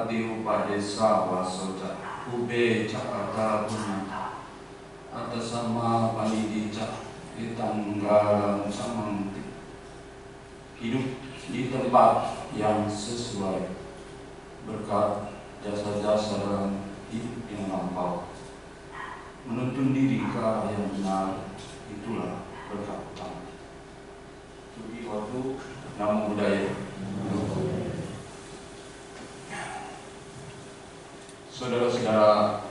Adiu Padesa Wasoja Ube Cakata Bunata Atasama Panidija Ditanggalan Samanti. Hidup di tempat yang sesuai berkat jasa-jasa dalam hidup yang lampau, menuntun diri ke arah yang benar, itulah berkat utama. Sugi waktu Namo Buddhaya. Saudara-saudara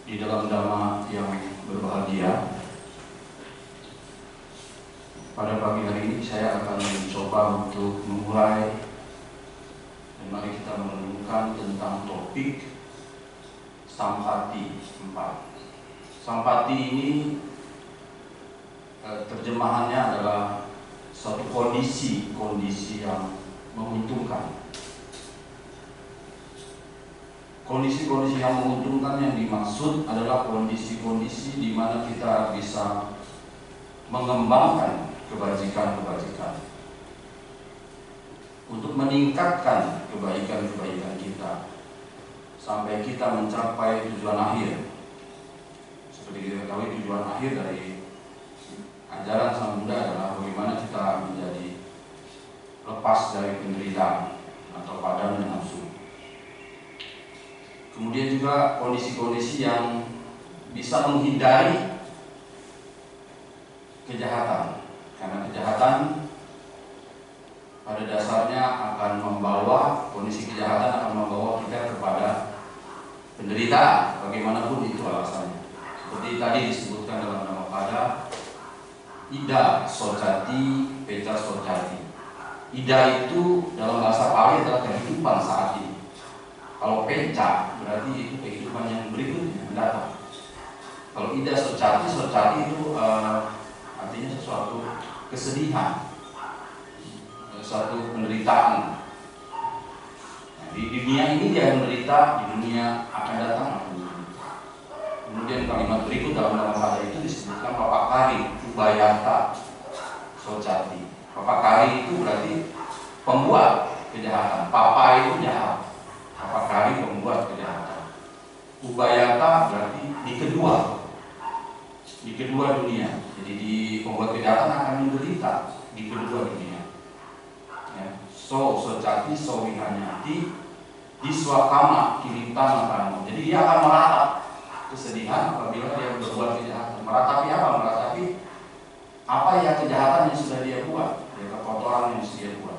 di dalam Dhamma yang berbahagia, pada pagi hari ini saya akan mencoba untuk memulai dan mari kita merenungkan tentang topik Sampati 4. Sampati ini terjemahannya adalah suatu kondisi yang menguntungkan. Kondisi-kondisi yang menguntungkan yang dimaksud adalah kondisi-kondisi di mana kita bisa mengembangkan kebajikan-kebajikan untuk meningkatkan kebaikan-kebaikan kita sampai kita mencapai tujuan akhir. Seperti kita ketahui, tujuan akhir dari ajaran Sang Buddha adalah bagaimana kita menjadi lepas dari penderitaan atau padam dan nafsu. Kemudian juga kondisi-kondisi yang bisa menghindari kejahatan, karena kejahatan pada dasarnya akan membawa, kondisi kejahatan akan membawa kita kepada penderitaan, bagaimanapun itu alasannya. Seperti tadi disebutkan dalam Dhammapada, Ida Socati, Peca Socati. Ida itu dalam bahasa Pali adalah kehidupan saat ini. Kalau peca berarti itu kehidupan yang berikutnya mendatang. Kalau Ida Socati, Socati itu artinya sesuatu kesedihan, suatu penderitaan. Nah, di dunia ini dia menderita, di dunia akan datang akan menderita. Kemudian kalimat berikut dalam Dhammapada itu disebutkan Papakari, Ubayata Socati. Papakari itu berarti pembuat kejahatan. Papa itu jahat. Papakari pembuat kejahatan. Ubayata berarti di kedua dunia. Jadi di pembuat kejahatan akan menderita di kedua dunia. Ya. Socati wihanyati diswakama kilita makano. Jadi dia akan meratap kesedihan apabila dia berbuat kejahatan. Meratapi apa? Meratapi apa ya kejahatan yang sudah dia buat, ya kekotoran yang sudah dia buat.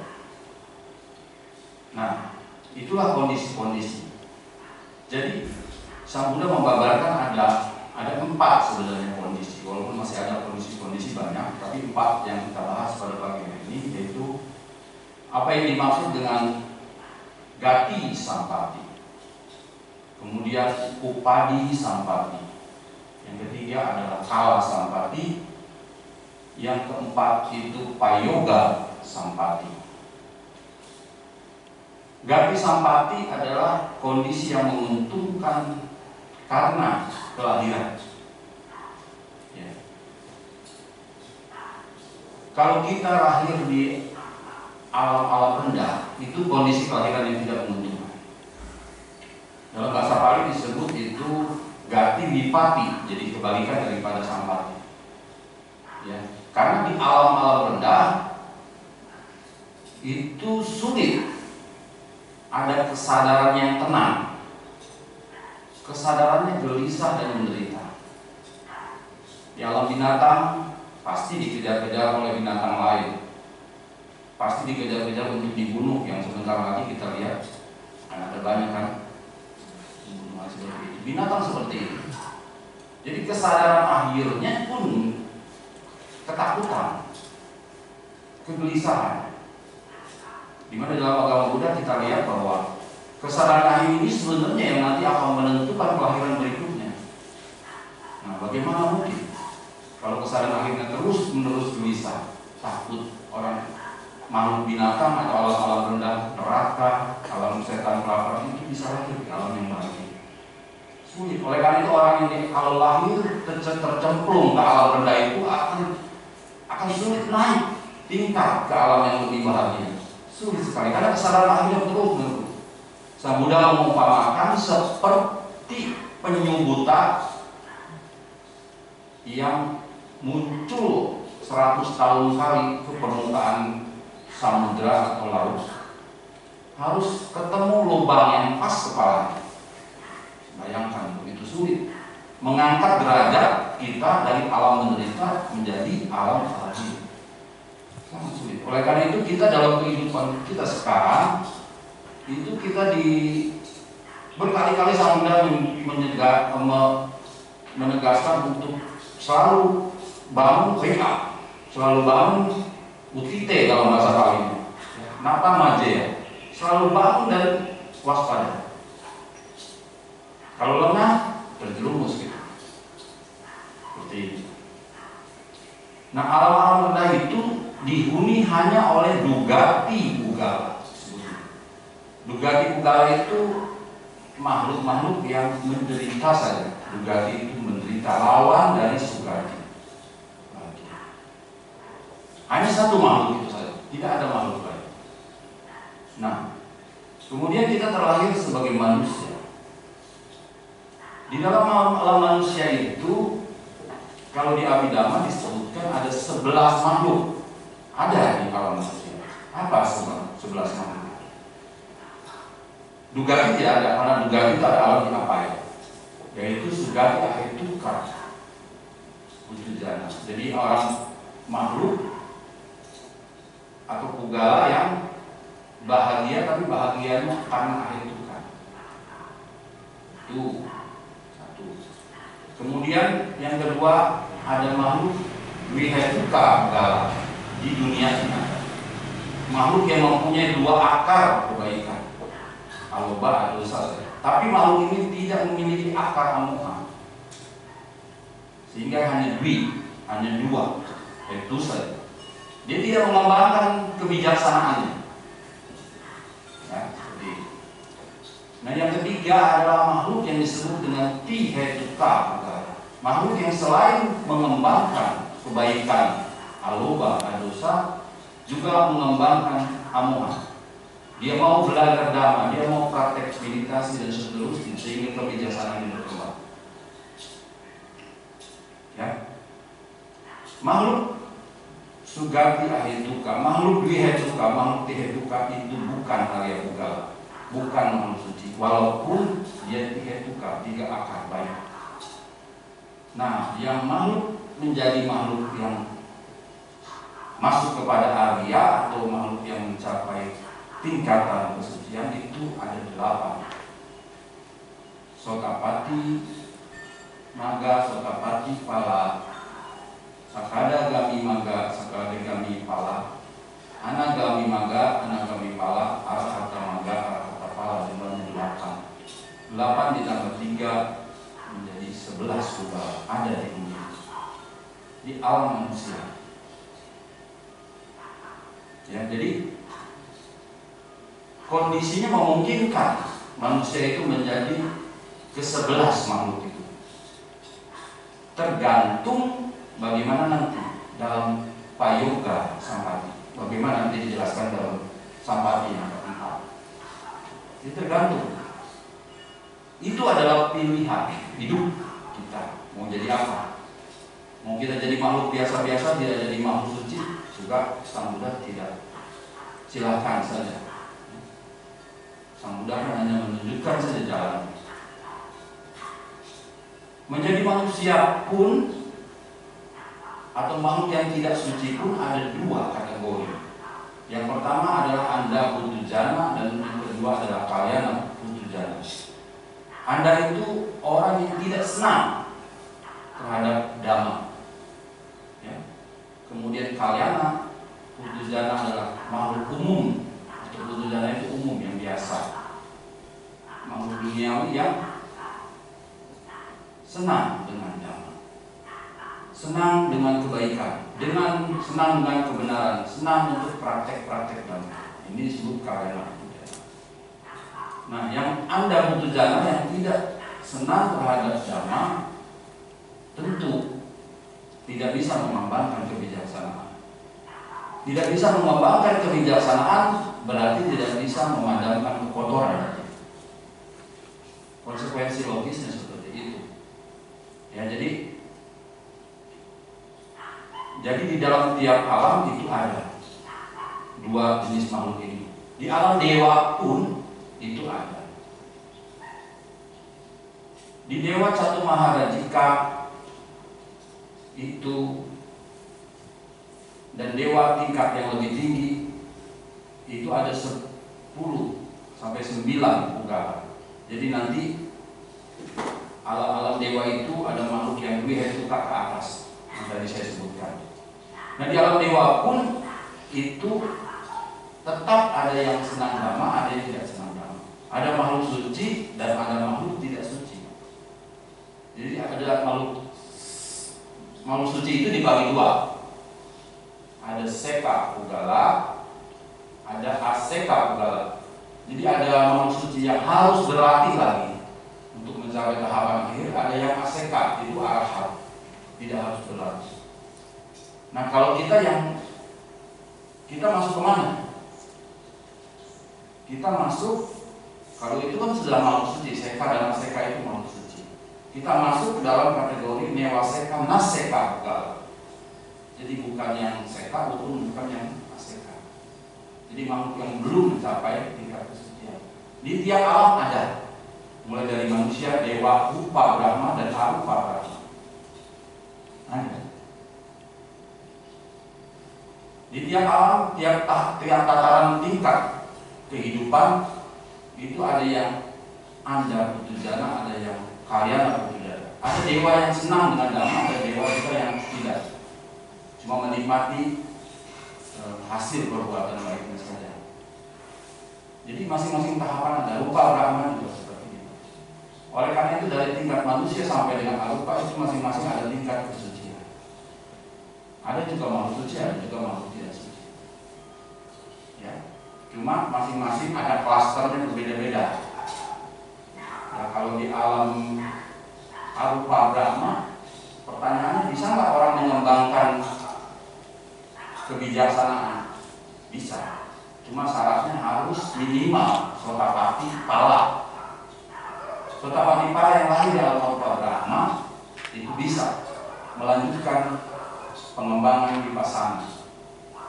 Nah, itulah kondisi-kondisi. Jadi Sang Buddha membabarkan ada 4 sebenarnya kondisi, walaupun masih ada kondisi-kondisi banyak, tapi 4 yang kita bahas pada pagi hari ini, yaitu apa yang dimaksud dengan Gati Sampati, kemudian Upadi Sampati, yang ketiga adalah Kala Sampati, yang keempat itu Payoga Sampati. Gati Sampati adalah kondisi yang menguntungkan karena kelahiran. Ya. Kalau kita lahir di alam-alam rendah, itu kondisi kelahiran yang tidak menguntungkan. Dalam bahasa Pali disebut itu Gati Wipati, jadi kebalikan daripada Sampati. Ya. Karena di alam-alam rendah itu sulit ada kesadaran yang tenang. Kesadarannya gelisah dan menderita. Di alam binatang pasti dikejar-kejar oleh binatang lain. Pasti dikejar-kejar untuk dibunuh, yang sebentar lagi kita lihat akan ada banyak kan pembunuhan seperti itu. Binatang seperti itu. Jadi kesadaran akhirnya pun ketakutan, kegelisahan. Di mana dalam agama Buddha kita lihat bahwa kesadaran akhir ini sebenarnya yang nanti akan menentukan kelahiran berikutnya. Nah, bagaimana mungkin kalau kesadaran akhirnya terus-menerus gelisah, takut, orang makhluk binatang atau alam-alam rendah, neraka, alam setan kelaparan itu bisa lahir di alam yang bahagia. Sulit. Oleh karena itu orang yang kalau lahir tercemplung ke alam rendah itu akan sulit naik tingkat ke alam yang lebih bahagia. Sulit sekali karena kesadaran akhirnya terus-menerus. Sang Buddha mengumpamakan seperti penyu buta yang muncul 100 tahun kali ke permukaan samudra atau laut, harus ketemu lubang yang pas kepala. Bayangkan, begitu sulit mengangkat derajat kita dari alam menderita menjadi alam bahagia. Sangat sulit. Oleh karena itu kita dalam kehidupan kita sekarang itu kita berkali-kali Sang Buddha menegaskan untuk selalu bangun wake up, selalu bangun utite dalam bahasa Bali. Napa maje ya? Selalu bangun dan waspada. Kalau lemah terjerumus gitu. Seperti ini. Nah, alam-alam rendah itu dihuni hanya oleh Dugati Pugala. Dugati Pugala itu makhluk-makhluk yang menderita saja. Dugati itu menderita, lawan dari Sugati. Hanya satu makhluk itu saja, tidak ada makhluk lain. Nah, kemudian kita terlahir sebagai manusia. Di dalam alam manusia itu, kalau di Abhidhamma disebutkan ada 11 makhluk. Ada di alam manusia. Apa 11 makhluk? Dugati tidak ada, karena Dugati itu ada alam di Apaya, yaitu Sugati Ahetuka Utujana. Jadi orang makhluk atau Pugala yang bahagia, tapi bahagianya karena Ahetuka. Itu satu. Kemudian yang kedua, ada makhluk Wihetuka Pugala di dunia ini. Makhluk yang mempunyai 2 akar kebaikan, aloba atau dosa. Tapi makhluk ini tidak memiliki akar amoha, sehingga hanya hanya 2, yaitu saja. Dia tidak mengembangkan kebijaksanaannya. Ya, seperti itu. Nah, yang ketiga adalah makhluk yang disebut dengan Tihetuka Pugala. Makhluk yang selain mengembangkan kebaikan, aloba, dosa, juga mengembangkan amoha. Dia mau belajar dhamma, dia mau praktek meditasi dan seterusnya, sehingga kebijaksanaan berkembang. Ya. Makhluk Sugati Ahetuka, makhluk Wihetuka, makhluk Tihetuka itu bukan Arya Pugala, bukan makhluk suci, walaupun dia Tihetuka, 3 akar baik. Nah, yang makhluk menjadi makhluk yang masuk kepada Arya atau makhluk yang mencapai tingkatan kesucian itu ada 8. Sotapati, Maga, Sotapati, Pala, Sakadagami Maga, Sakadagami Pala, Anagami Maga, Anagami Pala, Arahata Maga, Arahata Pala, jumlahnya 8. 8 ditambah 3 menjadi 11 Pugala ada di dunia, di alam manusia. Ya, jadi kondisinya memungkinkan manusia itu menjadi ke-11 makhluk itu. Tergantung bagaimana nanti dalam Payoga Sampati, bagaimana nanti dijelaskan dalam Sampati yang keempat. Itu tergantung. Itu adalah pilihan hidup kita. Mau jadi apa? Mau kita jadi makhluk biasa-biasa, tidak jadi makhluk suci, juga Sang Buddha tidak. Silahkan saja. Sang Buddha hanya menunjukkan saja jalan. Menjadi manusia pun atau makhluk yang tidak suci pun ada 2 kategori. Yang pertama adalah Anda Putujana, dan yang kedua adalah Kalyana Putujana. Anda itu orang yang tidak senang terhadap dhamma. Ya. Kemudian Kalyana Putujana adalah makhluk umum, atau Putujana itu umum yang biasa, makhluk duniawi yang senang dengan dhamma, senang dengan kebaikan, senang dengan kebenaran, senang untuk praktek-praktek dhamma. Ini disebut Kalyana Putujana. Nah, yang Anda Putujana yang tidak senang terhadap dhamma, tentu tidak bisa mengembangkan kebijaksanaan. Tidak bisa mengembangkan kebijaksanaan berarti tidak bisa memadamkan kekotoran. Konsekuensi logisnya seperti itu. Ya, jadi di dalam tiap alam itu ada dua jenis makhluk ini. Di alam dewa pun itu ada. Di Dewa Catu Maharajika itu dan dewa tingkat yang lebih tinggi itu ada 10 sampai 9 punggala. Jadi nanti alam-alam dewa itu ada makhluk yang Dwihetuka ke atas yang tadi saya sebutkan. Nah di alam dewa pun itu tetap ada yang senang dhamma, ada yang tidak senang dhamma. Ada makhluk suci dan ada makhluk tidak suci. Jadi ada makhluk suci itu dibagi dua. Ada seka pugala, ada aseka pugala. Jadi ada makhluk suci yang harus berlatih lagi untuk mencapai tahapan akhir. Ada yang aseka, itu arahat, tidak harus berlatih. Nah kalau kita masuk kemana? Kita masuk, kalau itu kan sudah makhluk suci, seka dan aseka itu makhluk suci. Kita masuk dalam kategori newaseka naseka pugala. Jadi bukan yang seka maupun bukan yang aseka. Jadi makhluk yang belum mencapai tingkat kesucian. Di tiap alam ada, mulai dari manusia, dewa, rupa, brahma, dan arupa brahma. Ada. Di tiap alam, tiap tataran tingkat kehidupan itu ada yang anja putujana, ada yang karyana putujana. Ada dewa yang senang dengan dhamma, ada dewa juga yang tidak, cuma menikmati hasil perbuatan baiknya saja. Jadi masing-masing tahapan ada. Rupa brahma juga seperti itu. Oleh karena itu dari tingkat manusia sampai dengan arupa itu masing-masing ada tingkat kesucian. Ada juga makhluk suci, ada juga makhluk tidak suci. Ya, cuma masing-masing ada klasternya berbeda-beda. Ya, kalau di alam arupa brahma, pertanyaannya bisa nggak orang mengembangkan kebijaksanaan? Bisa. Cuma syaratnya harus minimal sotapati pala. Sotapati pala yang lahir di alam arupa brahma itu bisa melanjutkan pengembangan vipassana.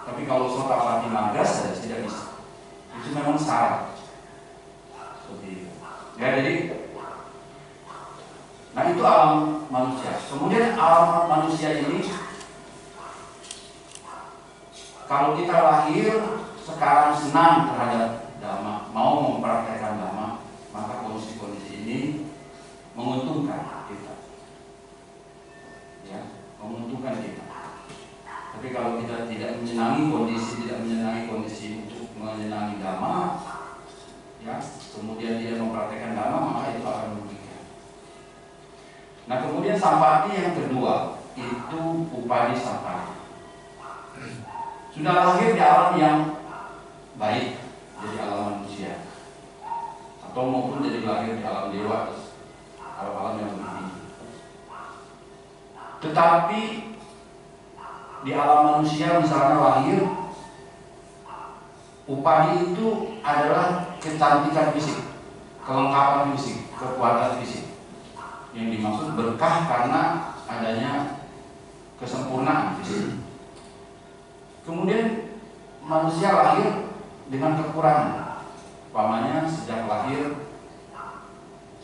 Tapi kalau sotapati maga saja tidak bisa. Itu memang syarat. Seperti itu. Ya, jadi nah itu alam manusia. Kemudian alam manusia ini, kalau kita lahir sekarang senang terhadap dhamma, mau mempraktekkan dhamma, maka kondisi-kondisi ini menguntungkan kita. Ya, menguntungkan kita. Tapi kalau kita tidak menyenangi kondisi untuk menyenangi dhamma, ya, kemudian dia mempraktekkan dhamma, maka itu akan merugikan. Nah kemudian sampati yang kedua itu upadi sampati. Sudah lahir di alam yang baik, jadi alam manusia, atau maupun jadi lahir di alam dewa, alam-alam yang lebih tinggi. Tetapi di alam manusia misalnya lahir, upadi itu adalah kecantikan fisik, kelengkapan fisik, kekuatan fisik. Yang dimaksud berkah karena adanya kesempurnaan fisik. Kemudian manusia lahir dengan kekurangan. Umpamanya sejak lahir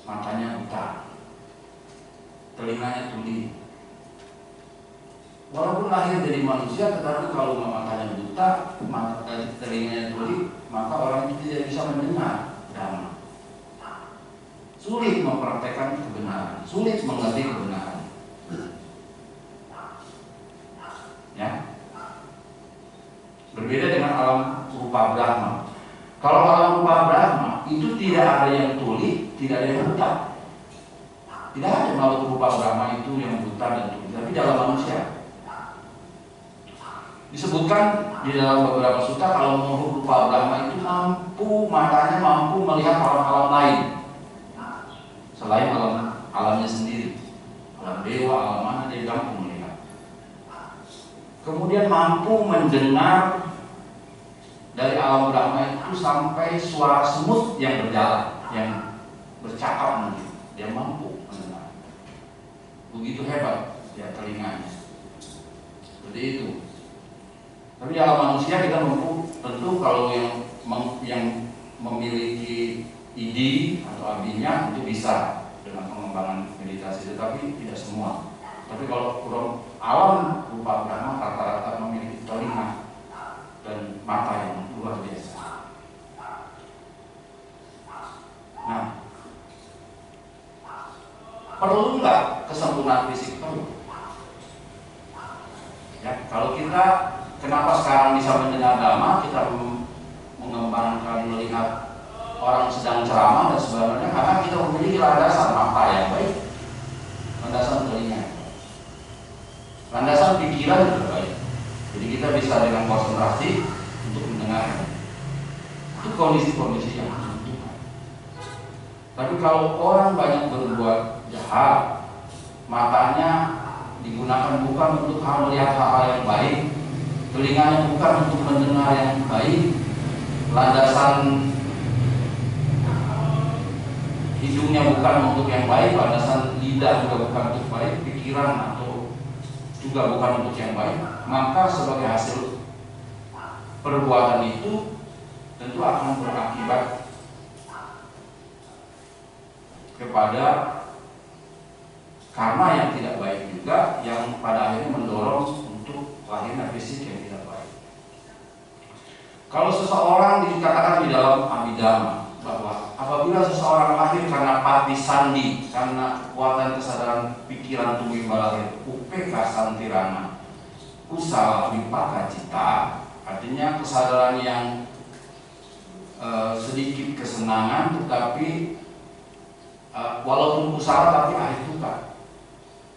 matanya buta, telinganya tuli. Walaupun lahir dari manusia, tetapi kalau matanya buta, telinganya tuli, maka orang itu tidak bisa mendengar dhamma. Sulit mempraktekkan kebenaran, sulit mengerti kebenaran. Ya. Berbeda dengan alam rupa brahma. Kalau alam rupa brahma itu tidak ada yang tuli, tidak ada yang buta. Tidak ada makhluk rupa brahma itu yang buta dan tuli, tapi dalam manusia. Disebutkan di dalam beberapa sutta kalau makhluk rupa brahma itu matanya mampu melihat alam-alam lain selain alamnya sendiri. Alam dewa, alam mana dia mampu melihat. Kemudian mampu mendengar dari alam brahma itu sampai suara semut yang berjalan, yang bercakap nanti, dia mampu mendengar. Begitu hebat ya telinganya. Seperti itu. Tapi dalam manusia kita mampu, tentu kalau yang memiliki ID atau AB-nya itu bisa dengan pengembangan meditasi, tetapi tidak semua. Tapi kalau alam rupa Brahma rata-rata memiliki telinga dan mata yang luar biasa. Nah, perlu nggak kesempurnaan fisik? Perlu. Ya, kalau kita kenapa sekarang bisa mendengar dhamma, kita mengembangkan melihat orang sedang ceramah dan sebagainya, karena kita memiliki landasan mata yang baik, landasan telinga, landasan pikiran juga baik. Jadi kita bisa dengan konsentrasi untuk mendengar. Itu kondisi-kondisi yang menentukan. Tapi kalau orang banyak berbuat jahat, matanya digunakan bukan untuk melihat hal-hal yang baik, telinganya bukan untuk mendengar yang baik, landasan hidungnya bukan untuk yang baik, landasan lidah juga bukan untuk baik, pikiran atau juga bukan untuk yang baik, maka sebagai hasil perbuatan itu tentu akan berakibat kepada karma yang tidak baik juga, yang pada akhirnya mendorong untuk lahirnya fisik yang tidak baik. Kalau seseorang dikatakan di dalam Abhidhamma bahwa apabila seseorang lahir karena pati sandi, karena kekuatan kesadaran pikiran tubuh balahir, upeka santirana, kusala vipaka cita, artinya kesadaran yang sedikit kesenangan, tetapi walaupun kusala tapi ahituka.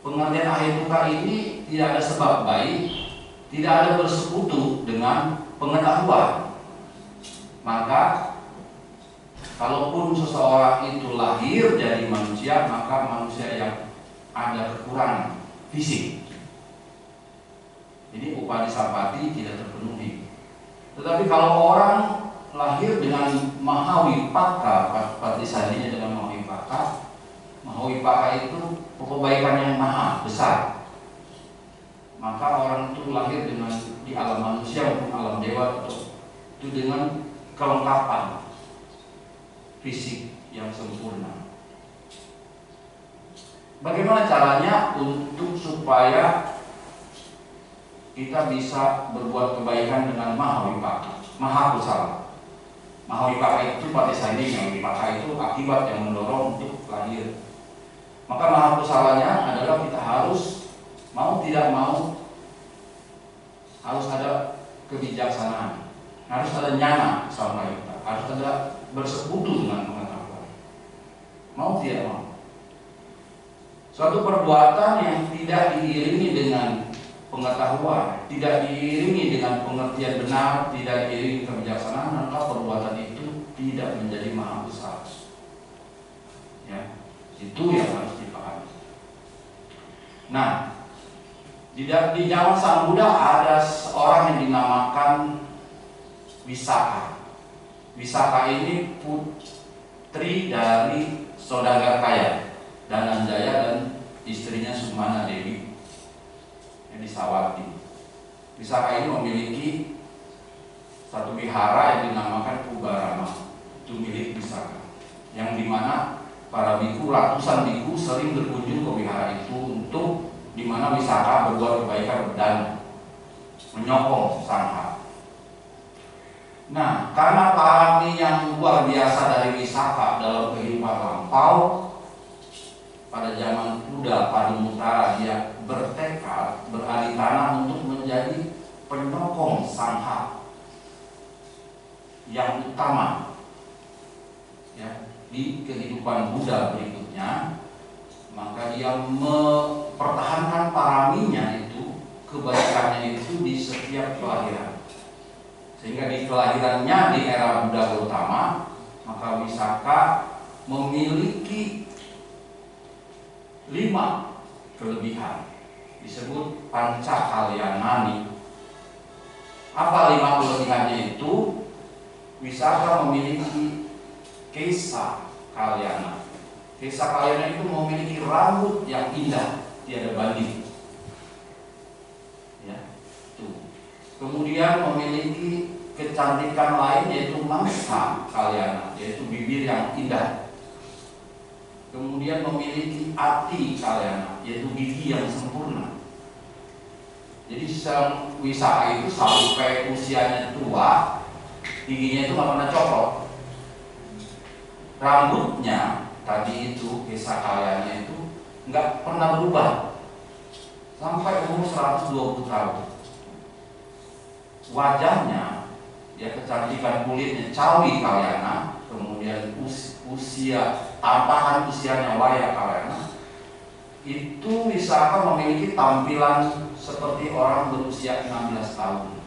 Pengertian ahituka ini tidak ada sebab baik, tidak ada bersekutu dengan pengetahuan. Maka kalaupun seseorang itu lahir jadi manusia, maka manusia yang ada kekurangan fisik. Jadi upadisapati tidak terpenuhi. Tetapi kalau orang lahir dengan mahawipaka, patisandinya dengan mahawipaka, mahawipaka itu kebaikan yang maha besar, maka orang itu lahir dengan di alam manusia maupun alam dewa itu dengan kelengkapan fisik yang sempurna. Bagaimana caranya untuk supaya kita bisa berbuat kebaikan dengan mahawipaka, mahakusala? Mahawipaka itu patisanding, wipaka itu akibat yang mendorong untuk lahir. Maka mahakusalanya adalah kita harus mau tidak mau harus ada kebijaksanaan, harus ada nyana sampayutta, harus ada bersekutu dengan pengetahuan. Mau tidak mau. Suatu perbuatan yang tidak diiringi dengan pengetahuan, tidak diiringi dengan pengertian benar, tidak diiringi kebijaksanaan, maka perbuatan itu tidak menjadi mahakusala. Ya, itu yang harus dipahami. Nah, di zaman Sang Buddha ada seorang yang dinamakan Wisaka. Wisaka ini putri dari saudagar kaya Dananjaya dan istrinya Sumana Dewi yang di Sawati. Wisaka ini memiliki satu wihara yang dinamakan Ubarama, itu milik Wisaka, yang dimana para biku, ratusan biku sering berkunjung ke wihara itu untuk dimana Wisaka berbuat kebaikan berdana, menyokong sangha. Nah, karena parami yang luar biasa dari Wisaka dalam kehidupan lampau, pada zaman Buddha Padumutara dia bertekad, beralih tanah untuk menjadi penyokong sangha yang utama ya, di kehidupan Buddha berikutnya. Maka dia mempertahankan paraminya itu, kebaikannya itu di setiap kelahiran, sehingga di kelahirannya di era Buddha Gautama, maka Wisaka memiliki 5 kelebihan, disebut Pancakalyanani. Apa 5 kelebihannya itu? Wisaka memiliki Kesa Kalyana. Kesa Kalyana itu memiliki rambut yang indah, tiada banding. Ya, tuh. Kemudian memiliki kecantikan lain yaitu mangsa Kalyana, yaitu bibir yang indah. Kemudian memiliki ati Kalyana, yaitu gigi yang sempurna. Jadi Wisaka itu sampai usianya tua, giginya itu nggak pernah copot. Rambutnya tadi itu Kesa Kalyana itu nggak pernah berubah sampai umur 120 tahun. Wajahnya, ya kecantikan kulitnya Cawi Kalyana, kemudian usia tambahan usianya Waya Kalyana, itu Wisaka memiliki tampilan seperti orang berusia 16 tahun.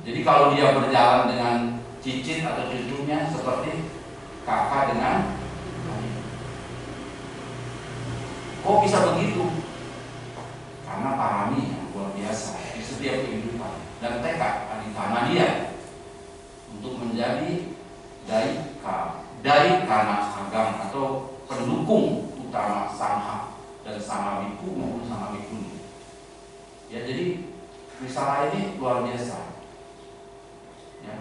Jadi kalau dia berjalan dengan cicit atau cucunya seperti kakak dengan adik. Kok bisa begitu? Karena parami yang luar biasa di setiap kehidupan dan tekad aditana dia untuk menjadi Daikana Agam atau pendukung utama Sangha dan sama biku maupun sama bikuni. Ya, jadi Wisaka ini luar biasa. Ya,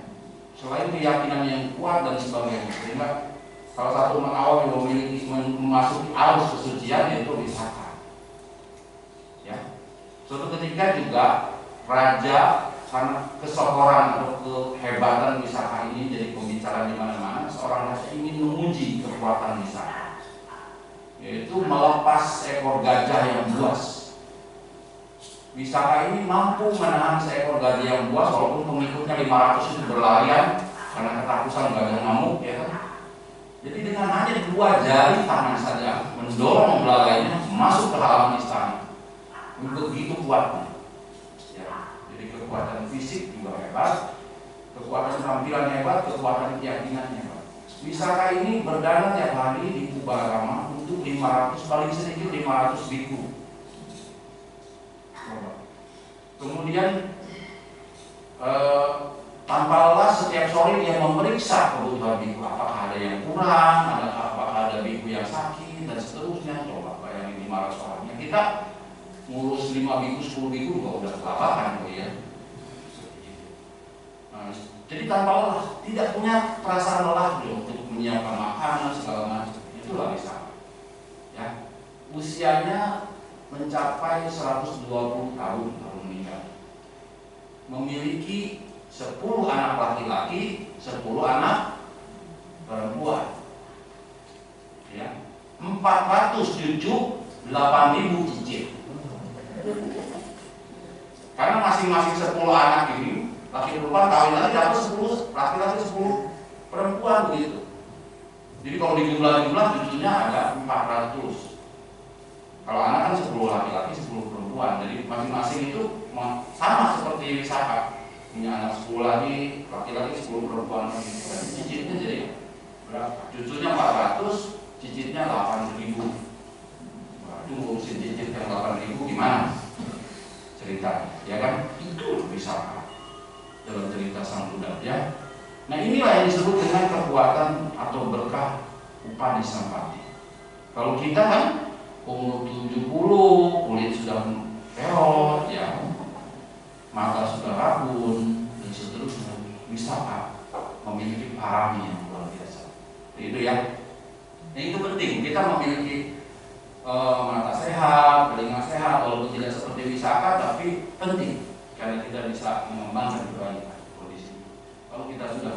selain keyakinan yang kuat dan sebagainya, sehingga salah satu awal yang memasuki arus kesucian yaitu Wisaka. Ya, suatu ketika juga raja karena kesokoran atau kehebatan Wisaka ini jadi pembicaraan di mana-mana, seorang raja ingin menguji kekuatan Wisaka, yaitu melepas ekor gajah yang buas. Wisaka ini mampu menahan seekor gajah yang buas walaupun pengikutnya 500 itu berlarian karena ketakutan gajah ngamuk, ya kan? Jadi dengan hanya 2 jari tangan saja mendorong belalainya masuk ke halaman istana. Begitu kuatnya. Ya, jadi kekuatan fisik juga hebat, kekuatan tampilan hebat, kekuatan keyakinan hebat. Wisaka ini berdana tiap hari di Kubaragama untuk 500, paling sedikit 500 biku. Kemudian tanpa lelah setiap sore dia memeriksa kebutuhan biku, apakah ada yang kurang, apakah ada biku yang sakit dan seterusnya. Coba bayangin 500 orang. Ya, kita ngurus 5 biku, 10 biku juga udah kelaparan, ya. Nah, jadi tanpa lelah, tidak punya perasaan lelah untuk menyiapkan makanan segala macam. Itulah Wisaka. Ya, usianya mencapai 120 tahun baru meninggal. Memiliki 10 anak laki-laki, 10 anak perempuan. Ya, 400 cucu, 8.000 cicit. Karena masing-masing 10 anak ini, laki perempuan kawin lagi dapat 10, laki-laki 10 perempuan begitu. Jadi kalau dijumlah cucunya ada 400. Kalau anak kan 10 laki-laki, 10 perempuan. Jadi masing-masing itu sama seperti Wisaka. Punya anak 10 laki-laki 10 perempuan. Dan cicitnya jadi berapa? Cucunya 400, cicitnya 8.000. Itu ngurusin cicit yang 8.000 gimana ceritanya? Ya kan? Itu Wisaka dalam cerita Sang Buddha, ya. Nah, inilah yang disebut dengan kekuatan atau berkah Upadissampati. Kalau kita kan umur 70, kulit sudah peot, ya, mata sudah rabun dan seterusnya. Wisaka memiliki parami yang luar biasa. Itu ya. Nah, itu penting. Kita memiliki mata sehat, telinga sehat, walaupun tidak seperti Wisaka, tapi penting karena kita bisa mengembangkan kebaikan kondisi. Kalau kita sudah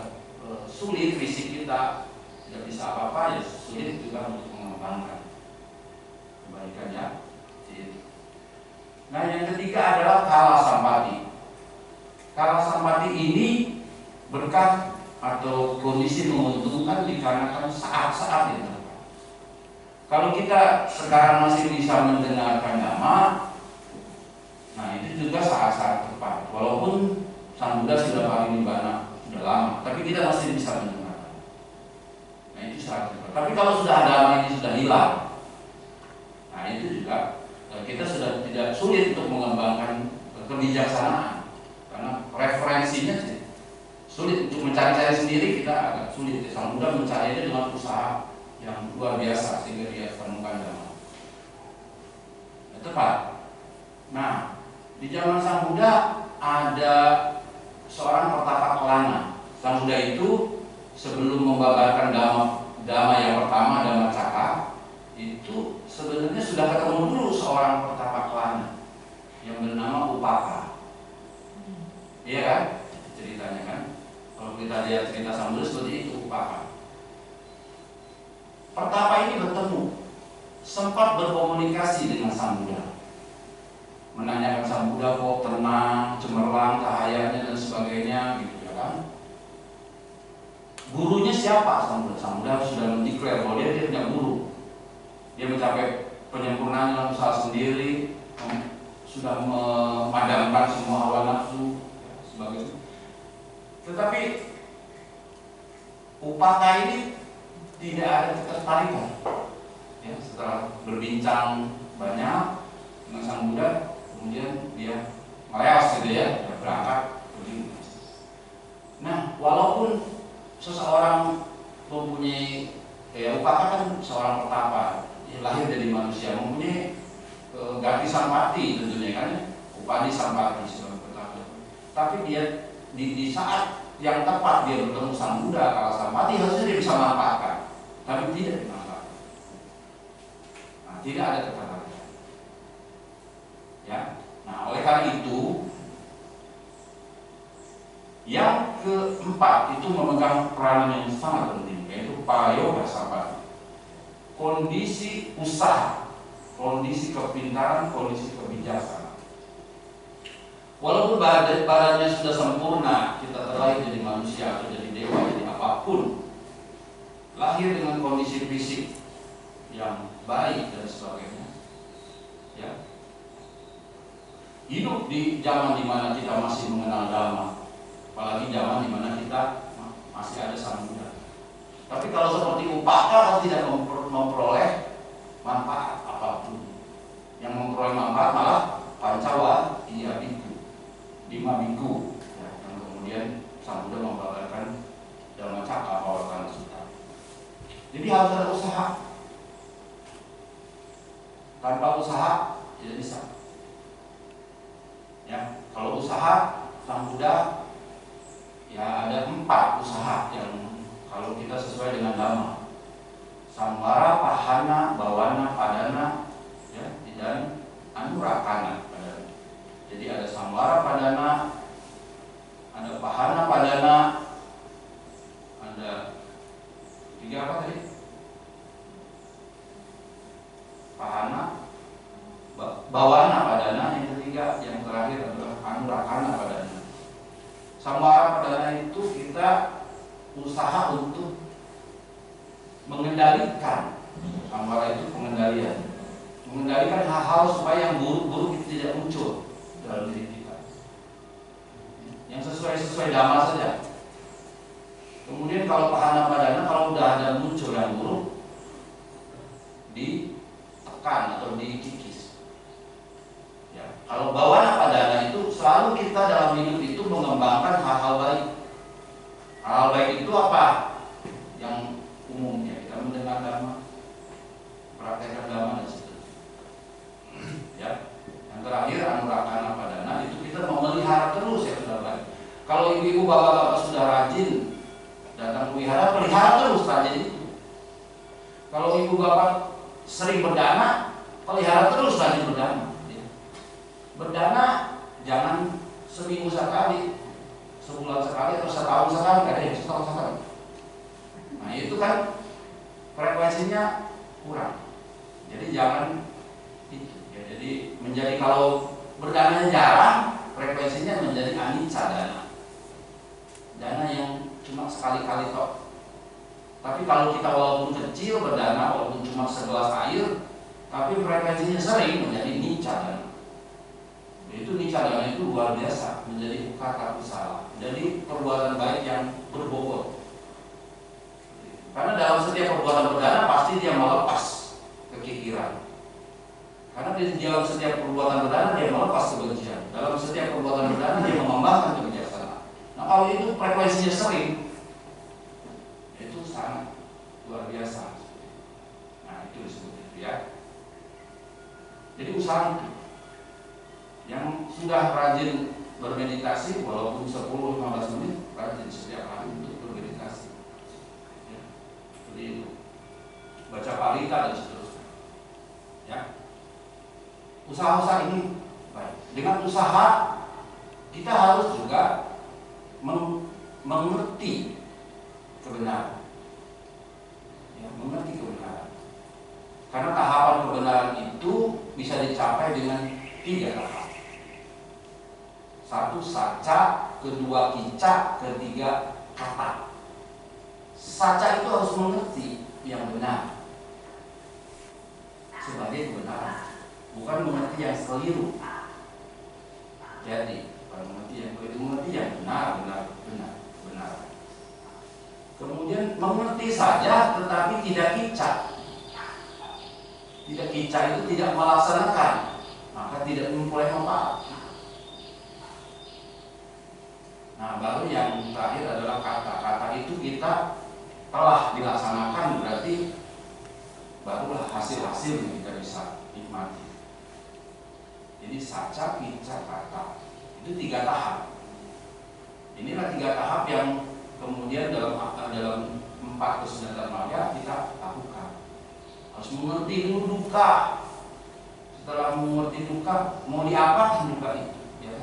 sulit, fisik kita tidak bisa apa-apa, ya sulit juga untuk mengembangkan kebaikan, ya. Nah, yang ketiga adalah Kalasampati. Kalasampati ini berkat atau kondisi menguntungkan dikarenakan saat-saat itu. Kalau kita sekarang masih bisa mendengarkan nama, nah itu juga saat-saat tepat. Walaupun Sang Buddha sudah parinibbana sudah lama, tapi kita masih bisa mendengarkan. Nah itu saat tepat. Tapi kalau sudah agama ini sudah hilang, nah itu juga kita sudah tidak sulit untuk mengembangkan kebijaksanaan, karena referensinya sulit untuk mencari saya sendiri. Kita agak sulit. Sang Buddha mencarinya dengan usaha yang luar biasa sehingga dia temukan damai. Ya, tepat. Nah, di zaman Sang Buddha ada seorang pertapa kelana. Sang Buddha itu sebelum membabarkan dhamma yang pertama, Dhamma Cakka, itu sebenarnya sudah ketemu dulu seorang pertapa kelana yang bernama Upaka. Iya kan? Ceritanya kan? Kalau kita lihat cerita Sang Buddha seperti itu, Upaka. Pertapa ini bertemu, sempat berkomunikasi dengan Sang Buddha, menanyakan Sang Buddha kok tenang, cemerlang cahayanya dan sebagainya, gitu ya kan? Gurunya siapa Sang Buddha? Sang Buddha sudah mendeklar bahwa dia tidak guru. Dia mencapai penyempurnaan dalam usaha sendiri, sudah memadamkan semua hawa nafsu, sebagainya. Tetapi Upaka ini tidak ada ketertarikan. Ya, setelah berbincang banyak dengan Sang Buddha, kemudian dia meleos gitu ya, dia berangkat pergi. Nah, walaupun seseorang mempunyai, Upaka kan seorang pertapa, lahir dari manusia, mempunyai gati sampati tentunya kan, upadi sampati sebagai pertapa. Tapi dia di saat yang tepat dia bertemu Sang Buddha, kalau sampati harusnya dia bisa manfaatkan, tapi tidak dimanfaatkan. Nah, tidak ada ketertarikan. Ya, nah oleh karena itu, yang keempat itu memegang peranan yang sangat penting, yaitu Parayoga Sampati. Kondisi usaha, kondisi kepintaran, kondisi kebijaksanaan. Walaupun badannya sudah sempurna, kita terlahir jadi manusia atau jadi dewa, jadi apapun, lahir dengan kondisi fisik yang baik dan sebagainya, ya, hidup di zaman dimana kita masih mengenal Dhamma, apalagi zaman dimana kita masih ada Sang Buddha. Tapi kalau seperti Upaka tidak memperoleh manfaat apapun. Yang memperoleh manfaat malah Pancawa, iya biku, 5 biku, ya, yang kemudian Sang Buddha membabarkan Dhamma Cakka Pawatana Sutta. Jadi harus ada usaha. Tanpa usaha tidak bisa. Ya, kalau usaha Sang Buddha ya ada 4 usaha yang kalau kita sesuai dengan Dhamma: Samvara, Pahana, Bawana, Padana, ya, dan Anurakana Padana. Jadi ada Samvara Padana, ada Pahana Padana, ada 3 apa tadi? Pahana, Bawana Padana, yang ketiga, yang terakhir adalah Anurakana Padana. Samvara Padana itu kita usaha untuk mengendalikan. Samvara itu pengendalian, mengendalikan hal-hal supaya yang buruk-buruk itu tidak muncul dalam diri kita, yang sesuai Dhamma saja. Kemudian kalau Pahana Padana, kalau sudah ada muncul yang buruk, ditekan atau dikikis. Ya. Kalau Bawana Padana itu selalu kita dalam hidup itu mengembangkan hal-hal baik. Hal baik itu apa? Yang umumnya kita mendengar Dhamma, praktekkan Dhamma dan seterusnya. Ya. Yang terakhir Anurakana Padana itu kita memelihara terus yang sudah baik. Kalau ibu-ibu bapak-bapak sudah rajin datang ke wihara, pelihara terus rajin itu. Kalau ibu bapak sering berdana, pelihara terus rajin berdana. Ya. Berdana jangan seminggu sekali, sebulan sekali atau setahun sekali, ada yang setahun sekali. Nah itu kan frekuensinya kurang. Jadi jangan itu. Ya, jadi menjadi kalau berdananya jarang, frekuensinya menjadi anicca dana. Dana yang cuma sekali-kali tok. Tapi kalau kita walaupun kecil berdana, walaupun cuma segelas air, tapi frekuensinya sering menjadi nicca dana. Itu nicca dana itu luar biasa, menjadi kata usaha. Jadi perbuatan baik yang berbobot. Karena dalam setiap perbuatan berdana pasti dia melepas kekikiran. Karena di dalam setiap perbuatan berdana dia melepas kebencian. Dalam setiap perbuatan berdana dia mengembangkan kebijaksanaan. Nah kalau itu frekuensinya sering, itu sangat luar biasa. usaha itu. Yang sudah rajin bermeditasi walaupun 10-15 menit rajin setiap hari untuk bermeditasi. Ya, seperti itu. Baca parita dan seterusnya. Ya. Usaha-usaha ini baik. Dengan usaha kita harus juga mengerti kebenaran. Ya, mengerti kebenaran. Karena tahapan kebenaran itu bisa dicapai dengan 3 tahap. 1 saca, 2 kicak, 3 kata. Saca itu harus mengerti yang benar sebagai kebenaran, bukan mengerti yang keliru. Jadi, bukan mengerti yang keliru, mengerti yang benar. Kemudian mengerti saja, tetapi tidak kicak. Tidak kicak itu tidak melaksanakan, maka tidak memperoleh manfaat. Nah, baru yang terakhir adalah kata-kata itu kita telah dilaksanakan, berarti barulah hasil-hasil yang kita bisa nikmati. Jadi saca, kicak, kata itu 3 tahap. Inilah 3 tahap yang kemudian dalam 4 kesunnatan maya kita lakukan. Harus mengerti dulu duka. Setelah mengerti duka, mau diapakan duka itu, ya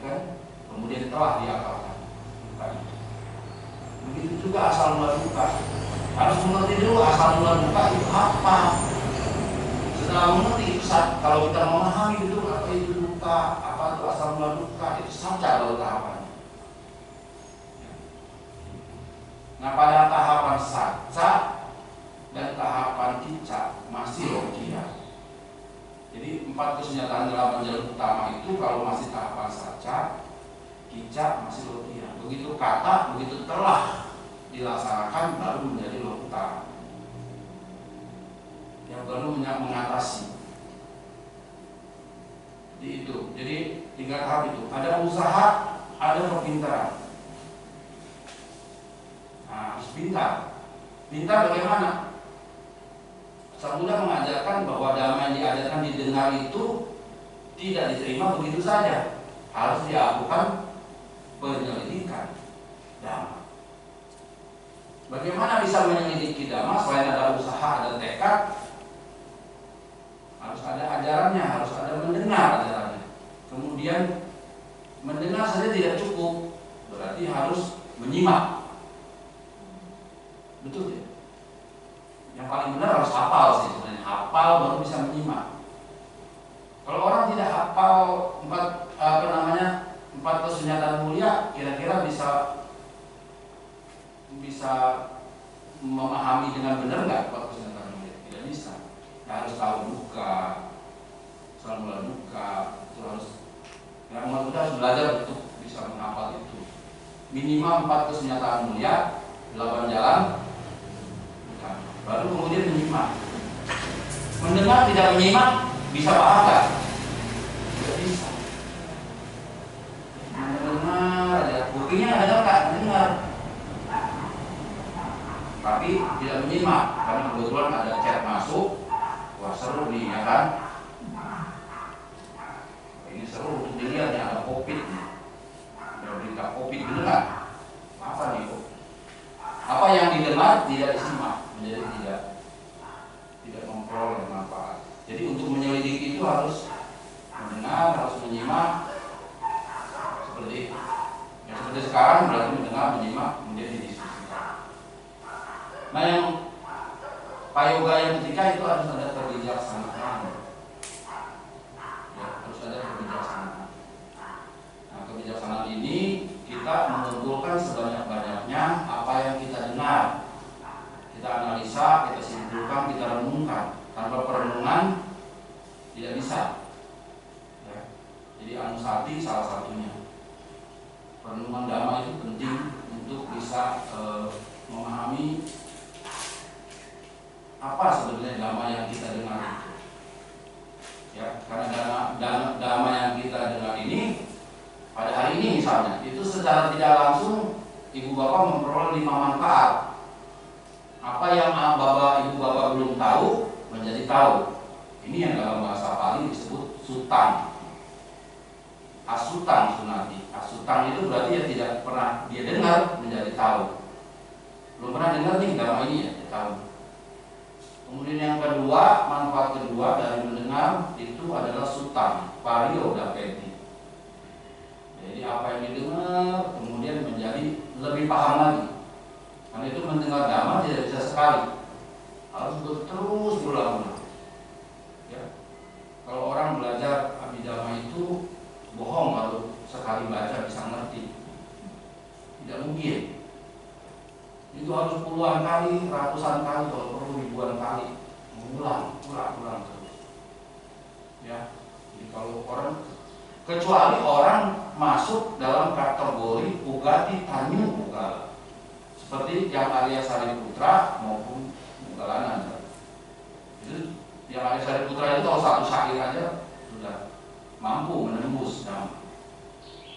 kan? Kemudian telah diapakan duka itu. Begitu juga asal mula duka. Harus mengerti dulu asal mula duka itu apa. Setelah mengerti itu, kalau kita memahami itu apa itu duka, apa itu asal mula duka, itu saja lalu tahapannya. Nah, pada tahapan saca dan tahapan kicak masih logia. Jadi 4 kesunyatan 8 jalur utama itu kalau masih tahapan saca, kicak masih logia. Begitu kata, begitu telah dilaksanakan baru menjadi lokta. Yang baru mengatasi. Jadi itu. Jadi 3 tahap itu. Ada usaha, ada kepintaran. Nah, harus pintar. Pintar bagaimana? Sang Buddha mengajarkan bahwa dhamma yang diajarkan didengar itu tidak diterima begitu saja. Harus dilakukan penyelidikan dhamma. Bagaimana bisa menyelidiki dhamma? Selain ada usaha, ada tekad, harus ada ajarannya, harus ada mendengar ajarannya. Kemudian mendengar saja tidak cukup, berarti harus menyimak. Betul ya? Yang paling benar harus hafal sih sebenarnya. Hafal baru bisa menyimak. Kalau orang tidak hafal 4 kesunyatan mulia, kira-kira bisa memahami dengan benar nggak 4 kesunyatan mulia? Tidak bisa. Ya, harus tahu duka, asal mula duka, itu harus. Yang umat Buddha harus belajar untuk bisa menghafal itu. Minimal 4 kesunyatan mulia, 8 jalan. Baru kemudian menyimak. Mendengar tidak menyimak bisa paham nggak? Tidak bisa. Mendengar aja, buktinya nggak mendengar, tapi tidak menyimak karena kebetulan ada chat masuk. Wah, seru nih, ya kan? Ini seru untuk dilihat nih, ada COVID nih. Ada berita COVID, benar? Apa nih kok? Apa yang didengar tidak disimak, menjadi tidak memperoleh manfaat. Jadi untuk menyelidiki itu harus mendengar, harus menyimak, seperti sekarang berarti mendengar, menyimak, kemudian didiskusikan. Nah, yang payoga yang ketiga itu harus ada kebijaksanaan. Ya, harus ada kebijaksanaan. Nah, kebijaksanaan ini kita mengumpulkan sebanyak-banyaknya apa yang kita dengar. Kita analisa, kita simpulkan, kita renungkan. Tanpa perenungan tidak bisa. Ya. Jadi anusati salah satunya. Perenungan dhamma itu penting untuk bisa memahami apa sebenarnya dhamma yang kita dengar itu. Ya, karena dhamma yang kita dengar ini pada hari ini misalnya, itu secara tidak langsung ibu bapak memperoleh 5 manfaat. Apa yang ibu bapak belum tahu menjadi tahu. Ini yang dalam bahasa Pali disebut sutang. Asutang sunati. Asutang itu berarti ya tidak pernah dia dengar menjadi tahu. Belum pernah dengar nih agama ini ya, dia tahu. Kemudian yang kedua, manfaat kedua dari mendengar itu adalah sutang, pario dapeti. Jadi apa yang didengar kemudian menjadi lebih paham lagi. Karena itu mendengar dhamma tidak bisa sekali, harus terus berulang-ulang. Ya. Kalau orang belajar abhidhamma itu bohong kalau sekali baca bisa ngerti, tidak mungkin. Itu harus puluhan kali, ratusan kali, kalau perlu ribuan kali, mengulang terus. Ya, jadi kalau orang, kecuali orang masuk dalam kategori ugati tanyu ugala, seperti yang Arya Sariputra maupun Mugalananda. Itu yang Arya Sariputra itu kalau satu syair aja sudah mampu menembus dhamma.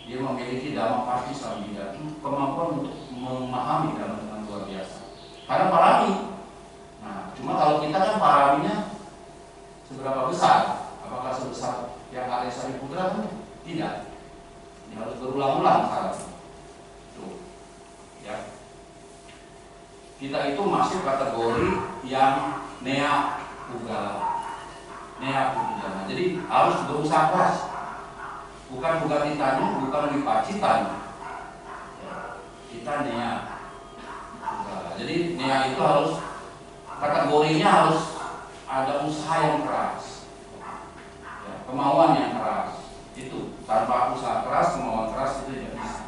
Dia memiliki dhamma pasti sambida, kemampuan untuk memahami dhamma dengan luar biasa. Karena parami. Nah, cuma kalau kita kan paraminya seberapa besar? Apakah sebesar yang Arya Sariputra? Kan tidak. Ini harus berulang-ulang salah. Tuh, ya. Kita itu masuk kategori yang nea ugala, nea ugala. Jadi harus berusaha keras. Bukan ditanya, bukan dipacitan. Kita nea ugala. Jadi nea itu harus, kategorinya harus ada usaha yang keras, ya, kemauan yang keras. Itu tanpa usaha keras, kemauan keras itu tidak bisa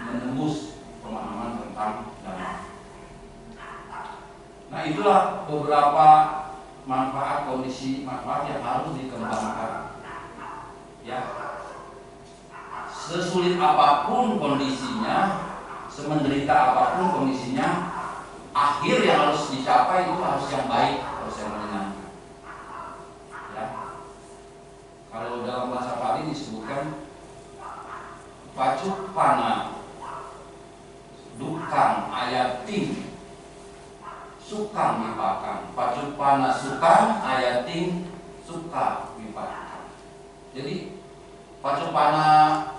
menembus pemahaman tentang dhamma. Nah, itulah beberapa manfaat, kondisi manfaat yang harus dikembangkan. Ya, sesulit apapun kondisinya, semenderita apapun kondisinya, akhir yang harus dicapai itu harus yang baik, harus yang menyenangkan. Ya, kalau dalam bahasa Pali disebutkan pacupana dukang ayating sukang wipakang. Pacupana sukang ayating suka wipakang. Jadi pacupana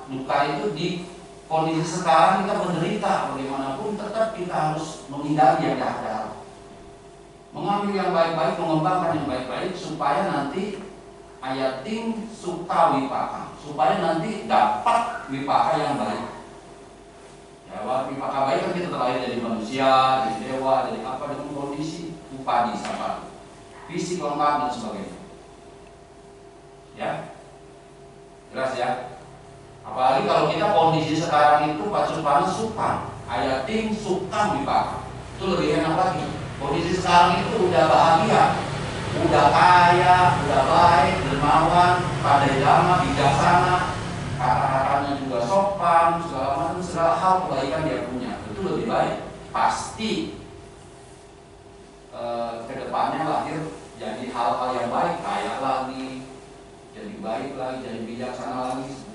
duka itu di kondisi sekarang kita menderita bagaimanapun, tetap kita harus menghindari yang jahat-jahat, mengambil yang baik-baik, mengembangkan yang baik-baik, supaya nanti ayating suka wipakang, supaya nanti dapat wipaka yang baik. Ya, wipaka baik kan kita terlahir dari manusia, dari dewa, dari apa, dengan kondisi upadi sama fisik lengkap dan sebagainya. Ya, jelas ya. Apalagi kalau kita kondisi sekarang itu pacupana sukang, ayating sukang wipaka, itu lebih enak lagi. Kondisi sekarang itu udah bahagia, udah kaya, udah baik, dermawan, pandai dhamma, bijaksana, kata-katanya juga sopan, segala macam, segala hal kebaikan dia punya, itu lebih baik. Pasti kedepannya lahir jadi hal-hal yang baik, kaya lagi, jadi baik lagi, jadi bijaksana lagi.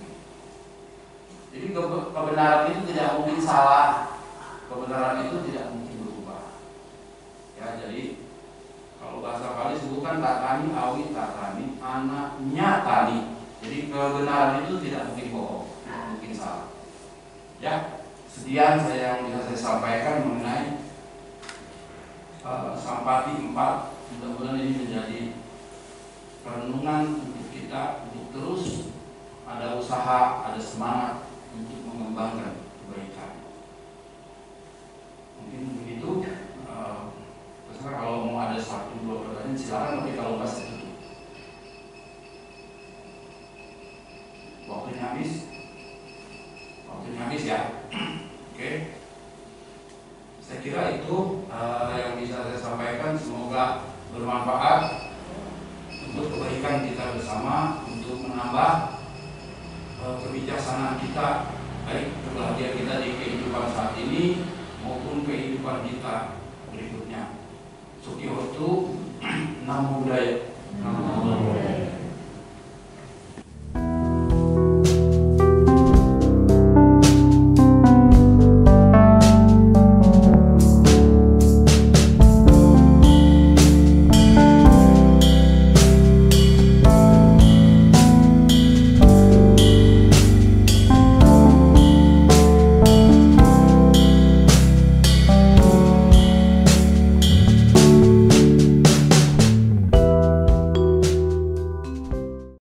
Jadi kebenaran itu tidak mungkin salah, kebenaran itu tidak mungkin berubah. Ya, jadi kalau bahasa Pali sebutkan tatani awi tatani anaknya tani. Jadi kebenaran itu tidak mungkin bohong, tidak mungkin salah. Ya, sekian yang bisa saya sampaikan mengenai Sampati 4. Mudah-mudahan ini menjadi renungan untuk kita, untuk terus ada usaha, ada semangat untuk mengembangkan kebaikan. Mungkin begitu. Terserah kalau mau ada 1-2 pertanyaan silakan, tapi kalau nggak saya tutup. Waktunya habis ya. Oke. Saya kira itu yang bisa saya sampaikan. Semoga bermanfaat untuk kebaikan kita bersama, untuk menambah kebijaksanaan kita, baik kebahagiaan kita di kehidupan saat ini maupun kehidupan kita berikutnya. Sukihotu, Namo Buddhaya.